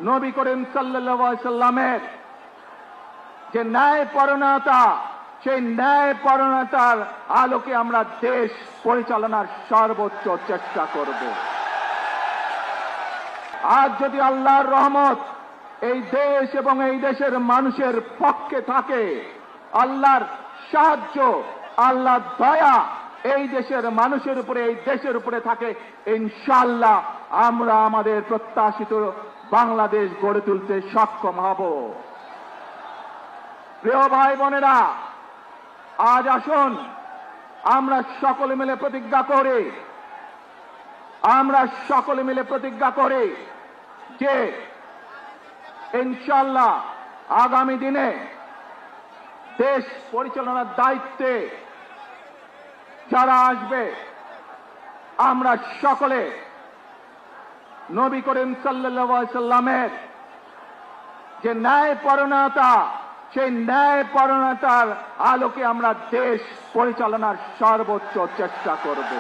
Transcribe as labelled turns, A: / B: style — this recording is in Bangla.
A: নবী করিম সাল্লাল্লাহু আলাইহি সাল্লামের যে ন্যায়পরায়ণতা, সেই ন্যায়পরায়ণতার আলোকে আমরা দেশ পরিচালনার সর্বোচ্চ চেষ্টা করব। আজ যদি আল্লাহর রহমত এই দেশ এবং এই দেশের মানুষের পক্ষে থাকে, আল্লাহর সাহায্য, আল্লাহর দয়া এই দেশের মানুষের উপরে, এই দেশের উপরে থাকে, ইনশাআল্লাহ আমরা আমাদের প্রত্যাশিত বাংলাদেশ গড়ে তুলতে সক্ষম হব। প্রিয় ভাই বোনেরা, আজ আসুন আমরা সকলে মিলে প্রতিজ্ঞা করি যে ইনশাআল্লাহ আগামী দিনে দেশ পরিচালনার দায়িত্বে যারা আসবে, আমরা সকলে নবী করিম সাল্লাল্লাহু আলাইহি সাল্লামের যে ন্যায়পরায়ণতা, সেই ন্যায়পরায়ণতার আলোকে আমরা দেশ পরিচালনার সর্বোচ্চ চেষ্টা করব।